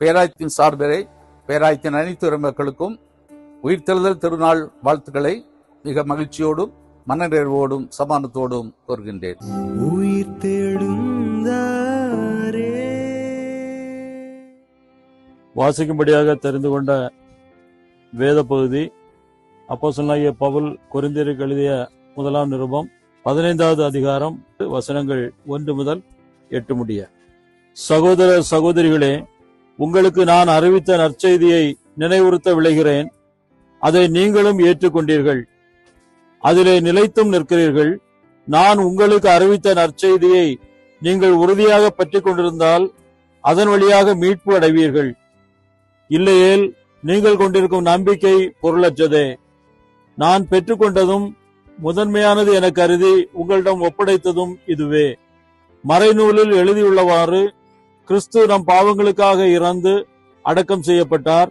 பேராயத்தின் சார்பிலே பேராயத்தின் அனைத்து மக்களுக்கும் உயிர்த்தெழுதல் திருநாள் வாழ்த்துக்களை மிக மகிழ்ச்சியோடும் மனநிறைவோடும் சமாதானத்தோடும் கோருகின்றேன். வாசிக்கும்படியாக தெரிந்து கொண்ட வேத பகுதி அப்போஸ்தலனாகிய பவுல் கொரிந்தியருக்கு எழுதிய 1 நிருபம் 15வது அதிகாரம் வசனங்கள் 1 முதல் 8 முடிய. சகோதர சகோதரிகளே, உங்களுக்கு நான் அறிவித்த நற்செய்தியை நினைவுறுத்த விளைகிறேன். அதை நீங்களும் ஏற்றுக்கொண்டீர்கள், அதிலே நிலைத்தும் நிற்கிறீர்கள். நான் உங்களுக்கு அறிவித்த நற்செய்தியை நீங்கள் உறுதியாக பற்றிக் கொண்டிருந்தால் அதன் வழியாக மீட்பு அடைவீர்கள். இல்லையேல் நீங்கள் கொண்டிருக்கும் நம்பிக்கை பொருளற்றதே. நான் பெற்றுக்கொண்டதும் முதன்மையானது என கருதி உங்களிடம் ஒப்படைத்ததும் இதுவே. மறைநூலில் எழுதியுள்ளவாறு கிறிஸ்து நம் பாவங்களுக்காக இறந்து அடக்கம் செய்யப்பட்டார்.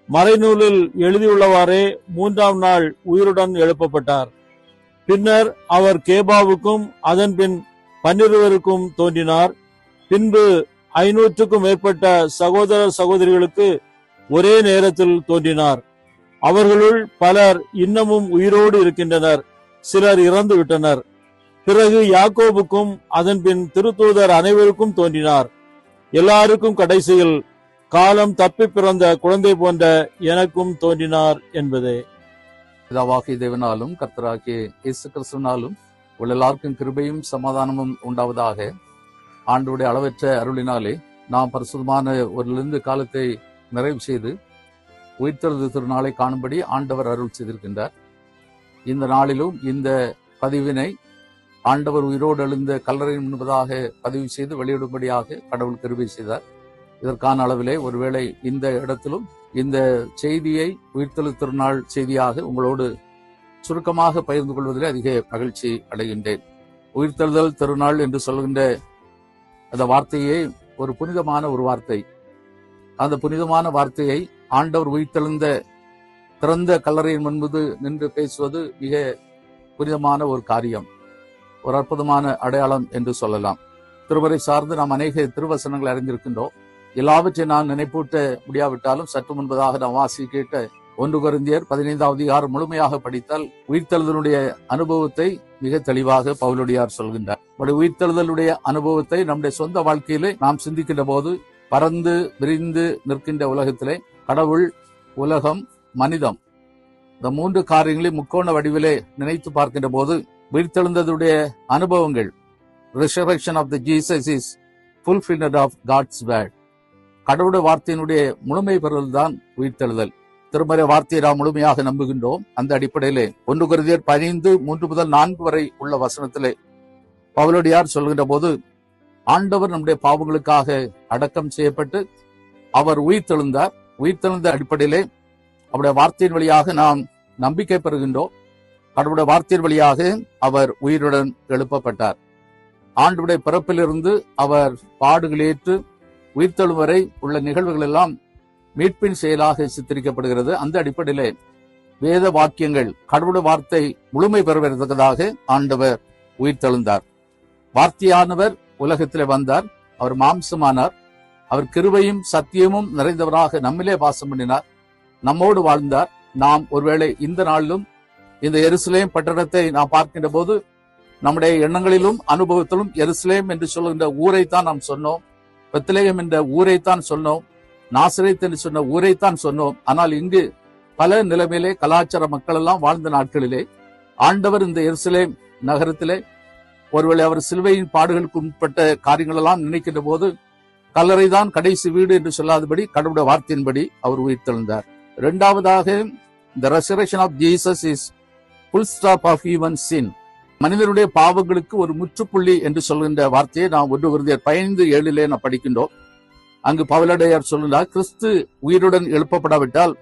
மறைநூலில் எழுதியுள்ளவாறே 3ஆம் நாள் உயிருடன் எழுப்பப்பட்டார். பின்னர் அவர் கேபாவுக்கும் அதன் பின் 12 தோன்றினார். பின்பு 500க்கும் மேற்பட்ட சகோதர சகோதரிகளுக்கு ஒரே நேரத்தில் தோன்றினார். அவர்களுள் பலர் இன்னமும் உயிரோடு இருக்கின்றனர், சிலர் இறந்து விட்டனர். பிறகு யாக்கோபுக்கும் அதன் பின் திருத்தூதர் அனைவருக்கும் தோன்றினார். எல்லாருக்கும் கடைசியில் காலம் தப்பி பிறந்த குழந்தை போன்ற எனக்கும் தோன்றினார் என்பதே. பிதாவாகிய தேவனாலும் கர்த்தராகிய இயேசு கிறிஸ்துவினாலும் எல்லாருக்கும் கிருபையும் சமாதானமும் உண்டாவதாக. ஆண்டவருடைய அளவற்ற அருளினாலே நாம் பரிசுத்தமான ஒரு காலத்தை நிறைவு செய்து உயிர்த்தெழுதல் திருநாளை காணும்படி ஆண்டவர் அருள் செய்திருக்கின்றார். இந்த நாளிலும் இந்த பதிவினை ஆண்டவர் உயிரோடு எழுந்த கல்லறை முன்பதாக பதிவு செய்து வெளியிடும்படியாக கடவுள் கிருபை செய்தார். இதற்கான அளவிலே ஒருவேளை இந்த இடத்திலும் இந்த செய்தியை உயிர்த்தெழுதல் திருநாள் செய்தியாக உங்களோடு சுருக்கமாக பகிர்ந்து கொள்வதிலே அதிக மகிழ்ச்சி அடைகின்றேன். உயிர்த்தெழுதல் திருநாள் என்று சொல்கின்ற அந்த வார்த்தையே ஒரு புனிதமான ஒரு வார்த்தை. அந்த புனிதமான வார்த்தையை ஆண்டவர் உயிர்த்தெழுந்த திறந்த கல்லறையின் முன்பு நின்று பேசுவது மிக புனிதமான ஒரு காரியம், ஒரு அற்புதமான அடையாளம் என்று சொல்லலாம். திருவரை சார்ந்து நாம் அநேக திருவசனங்களை அறிந்திருக்கின்றோம். எல்லாவற்றையும் நான் நினைப்பூட்ட முடியாவிட்டாலும் சற்று முன்பதாக நாம் வாசி கேட்ட 1 கொரிந்தியர் 15வது அதிகாரம் முழுமையாக படித்தால் உயிர்த்தெழுதலுடைய அனுபவத்தை மிக தெளிவாக பவுலடியார் சொல்கின்றார். உயிர்த்தெழுதலுடைய அனுபவத்தை நம்முடைய சொந்த வாழ்க்கையிலே நாம் சிந்திக்கின்ற போது பறந்து விரிந்து நிற்கின்ற உலகத்திலே கடவுள், உலகம், மனிதம், இந்த 3 காரியங்களையும் முக்கோண வடிவிலே நினைத்து பார்க்கின்ற போது உயிர்த்தெழுந்ததுடைய அனுபவங்கள், resurrection of the Jesus is fulfillment of God's word. கடவுளுடைய வார்த்தையினுடைய முழுமை பெறுதல் தான் உயிர்த்தெழுதல். திருமறை வார்த்தையை நாம் முழுமையாக நம்புகின்றோம். அந்த அடிப்படையிலே 1 கொரிந்தியர் 15:3 முதல் 4 வரை உள்ள வசனத்திலே பவுலடியார் சொல்கின்ற போது ஆண்டவர் நம்முடைய பாவங்களுக்காக அடக்கம் செய்யப்பட்டு அவர் உயிர்த்தெழுந்தார். உயிர்த்தெழுந்த அடிப்படையிலே அவருடைய வார்த்தையின் வழியாக நாம் நம்பிக்கை பெறுகின்றோம். கடவுளுடைய வார்த்தையின் வழியாக அவர் உயிருடன் எழுப்பப்பட்டார். ஆண்டவருடைய பிறப்பிலிருந்து அவர் பாடுகளேற்று உயிர்த்தெழும் வரை உள்ள நிகழ்வுகள் எல்லாம் மீட்பின் செயலாக சித்தரிக்கப்படுகிறது. அந்த அடிப்படையிலே வேத வாக்கியங்கள், கடவுளுடைய வார்த்தை முழுமை பெறுவதற்காக ஆண்டவர் உயிர்த்தெழுந்தார். வார்த்தையானவர் உலகத்திலே வந்தார், அவர் மாம்சமானார், அவர் கிருபையும் சத்தியமும் நிறைந்தவராக நம்மிலே வாசம் பண்ணினார், நம்மோடு வாழ்ந்தார். நாம் ஒருவேளை இந்த நாளிலும் இந்த எருசலேம் பட்டணத்தை நாம் பார்க்கின்ற போது நம்முடைய எண்ணங்களிலும் அனுபவத்திலும் எருசலேம் என்று சொல்கின்ற ஊரைத்தான் நாம் சொன்னோம், பெத்லகேம் என்ற ஊரைத்தான் சொன்னோம், நாசரேத் என்று சொன்ன ஊரைத்தான் சொன்னோம். ஆனால் இங்கு பல நிலைமையிலே கலாச்சார மக்கள் எல்லாம் வாழ்ந்த நாட்களிலே ஆண்டவர் இந்த எருசலேம் நகரத்திலே ஒருவேளை அவர் சிலுவையின் பாடுகளுக்கு உட்பட்ட காரியங்கள் எல்லாம் நினைக்கின்ற போது கல்லறைதான் கடைசி வீடு என்று சொல்லாதபடி கடவுளுடைய வார்த்தையின்படி அவர் உயிர்த்தெழுந்தார். இரண்டாவதாக, the resurrection of Jesus is full stop of human sin. மனிதனுடைய பாவங்களுக்கு ஒரு முற்றுப்புள்ளி என்று சொல்கின்ற வார்த்தையை நாம் 1 கொரிந்தியர் 15:7 நாம் படிக்கின்றோம். அங்கு பவுலடியார் சொல்கிறார், கிறிஸ்து உயிருடன் எழுப்பப்படாவிட்டால்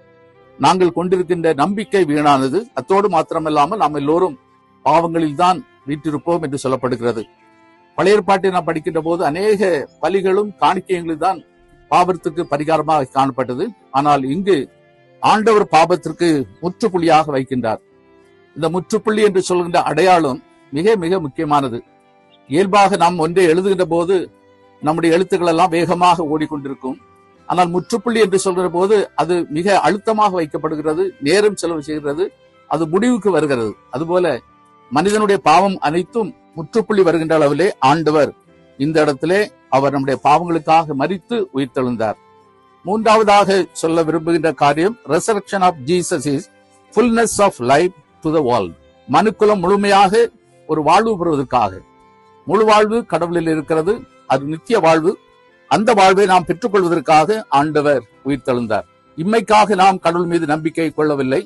நாங்கள் கொண்டிருக்கின்ற நம்பிக்கை வீணானது, அத்தோடு மாத்திரமல்லாமல் நாம் எல்லோரும் பாவங்களில் தான் வீற்றிருப்போம் என்று சொல்லப்படுகிறது. பழைய ஏற்பாட்டை நாம் படிக்கின்ற போது அநேக பலிகளும் காணிக்கைகளும் தான் பாவத்துக்கு பரிகாரமாக காணப்பட்டது. ஆனால் இங்கு ஆண்டவர் பாவத்திற்கு முற்றுப்புள்ளியாக வைக்கின்றார். இந்த முற்றுப்புள்ளி என்று சொல்கின்ற அடையாளம் மிக மிக முக்கியமானது. இயல்பாக நாம் ஒன்றை எழுதுகின்ற போது நம்முடைய எழுத்துக்கள் எல்லாம் வேகமாக ஓடிக்கொண்டிருக்கும். ஆனால் முற்றுப்புள்ளி என்று சொல்கிற போது அது மிக அழுத்தமாக வைக்கப்படுகிறது, நேரம் செலவு செய்கிறது, அது முடிவுக்கு வருகிறது. அதுபோல மனிதனுடைய பாவம் அனைத்தும் முற்றுப்புள்ளி வருகின்ற அளவிலே ஆண்டவர் இந்த இடத்திலே அவர் நம்முடைய பாவங்களுக்காக மரித்து உயிர்த்தெழுந்தார். மூன்றாவதாக சொல்ல விரும்புகின்ற காரியம், resurrection of Jesus is fullness of life to the world. மனுக்குலம் முழுமையாக ஒரு வாழ்வு பெறுவதற்காக, முழு வாழ்வு கடவுளில் இருக்கிறது, அது நித்திய வாழ்வு. அந்த வாழ்வை நாம் பெற்றுக்கொள்வதற்காக ஆண்டவர் உயிர்த்தெழுந்தார். இம்மைக்காக நாம் கடவுள் மீது நம்பிக்கை கொள்ளவில்லை,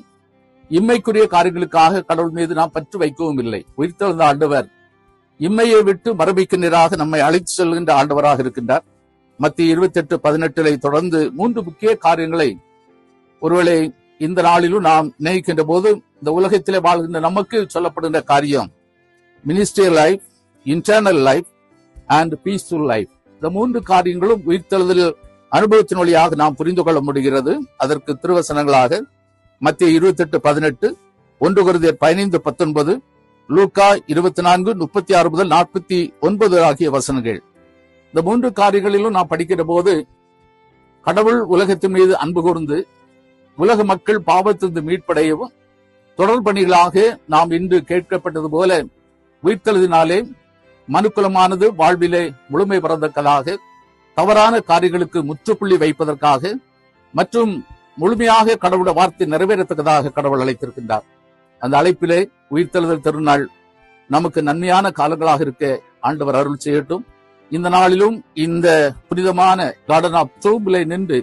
இம்மைக்குரிய காரியங்களுக்காக கடவுள் மீது நாம் பற்று வைக்கவும் இல்லை. உயிர்த்தெழுந்த ஆண்டவர் இம்மையை விட்டு மரபிக்கு நேராக நம்மை அழைத்து செல்கின்ற ஆண்டவராக இருக்கின்றார். மத்திய 28:18 தொடர்ந்து 3 முக்கிய காரியங்களை ஒருவேளை இந்த நாளிலும் நாம் நினைக்கின்ற போது, இந்த உலகத்திலே வாழ்கின்ற நமக்கு சொல்லப்படுகின்ற காரியம் ministerial life, internal life and peaceful life. இந்த 3 காரியங்களும் உயிர்த்தெழுதல் அனுபவத்தின் வழியாக நாம் புரிந்து கொள்ள முடிகிறது. அதற்கு திருவசனங்களாக மத்திய 28:18, 1 கொரிந்தியர் 15:19, லூக்கா 24:36 முதல் 49 ஆகிய வசனங்கள். இந்த 3 காரியங்களிலும் நாம் படிக்கிற போது, கடவுள் உலகத்தின் மீது அன்பு கூர்ந்து உலக மக்கள் பாவத்திலிருந்து மீட்படையவும், தொடர் பணிகளாக நாம் இன்று கேட்கப்பட்டது போல உயிர்த்தெழுதினாலே மனுக்குலமானது வாழ்விலே முழுமை பெறத்தக்கதாக, தவறான காரியங்களுக்கு முற்றுப்புள்ளி வைப்பதற்காக மற்றும் முழுமையாக கடவுளுடைய வார்த்தை நிறைவேறத்தக்கதாக கடவுள் அழைத்திருக்கின்றார். அந்த அழைப்பிலே உயிர்த்தெழுதல் திருநாள் நமக்கு நன்மையான காலங்களாக இருக்க ஆண்டவர் அருள் செய்யட்டும். இந்த நாளிலும் இந்த புனிதமான கார்டன் ஆஃப் ட்ரூபிலே நின்று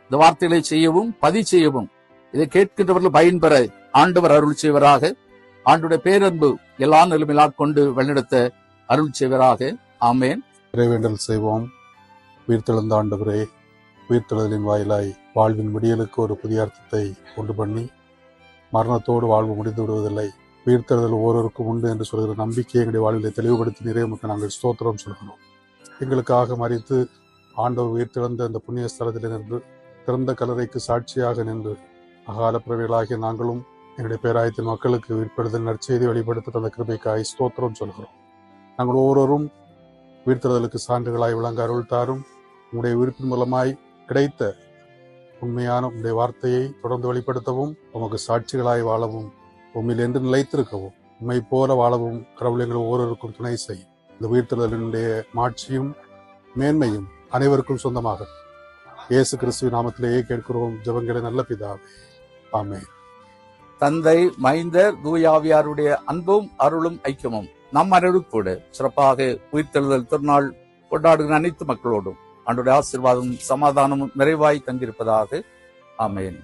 இந்த வார்த்தைகளை செய்யவும் பதிவு செய்யவும், இதை கேட்கின்றவர்கள் பயன்பெற ஆண்டவர் அருள் செய்வராக. ஆண்டுடைய பேரன்பு எல்லா நிலைமையிலாக் கொண்டு வழிநடத்த அருள் செய்வராக. ஆமேன். இறைவேண்டல் செய்வோம். உயிர்த்தெழுந்த ஆண்டவரே, உயிர்த்தெழுதலின் வாயிலாய் வாழ்வின் விடியலுக்கு ஒரு புதிய அர்த்தத்தை உண்டு பண்ணி, மரணத்தோடு வாழ்வு முடிந்து விடுவதில்லை, உயிர்த்தெழுதல் ஒவ்வொருவருக்கும் உண்டு என்று சொல்கிற நம்பிக்கையை எங்களுடைய வாழ்விலை தெளிவுபடுத்தி நிறைவுக்கு நாங்கள் ஸ்தோத்திரம் சொல்கிறோம். எங்களுக்காக மரித்து ஆண்டவர் உயிர்த்தெழுந்த இந்த புண்ணிய ஸ்தலத்தில் நின்று, திறந்த கல்லறைக்கு சாட்சியாக நின்று, அகால பிறவிகளாகிய நாங்களும் எங்களுடைய பேராயத்தின் மக்களுக்கு உயிர்த்தெழுதல் நற்செய்தி வெளிப்படுத்த தந்த கிருபைக்காய் ஸ்தோத்திரம் சொல்கிறோம். நாங்கள் ஒவ்வொருவரும் உயிர்த்தெழுதலுக்கு சான்றுகளாய் விளங்க அருள் தாரும். உங்களுடைய உயிர்ப்பின் மூலமாய் கிடைத்த உண்மையான உங்களுடைய வார்த்தையை தொடர்ந்து வெளிப்படுத்தவும், உமக்கு சாட்சிகளாய் வாழவும், உண்மையில் என்று நிலைத்திருக்கவும், உண்மை போல வாழவும் கடவுள் எங்கள் ஒவ்வொருவருக்கும் துணை செய்யும். இந்த உயிர்த்தெழுதலினுடைய மாட்சியும் மேன்மையும் அனைவருக்கும் சொந்தமாக இயேசு கிறிஸ்துவின் நாமத்திலேயே கேட்கிறோம் ஜெபங்களை நல்ல பிதாவே. ஆமென். தந்தை, மைந்தர், தூயாவியாருடைய அன்பும் அருளும் ஐக்கியமும் நம் அனைவரும் கூட சிறப்பாக உயிர்த்தெழுதல் திருநாள் கொண்டாடுகிற அனைத்து மக்களோடும் ஆண்டவருடைய ஆசீர்வாதமும் சமாதானமும் நிறைவாய் தங்கியிருப்பதாக. ஆமென்.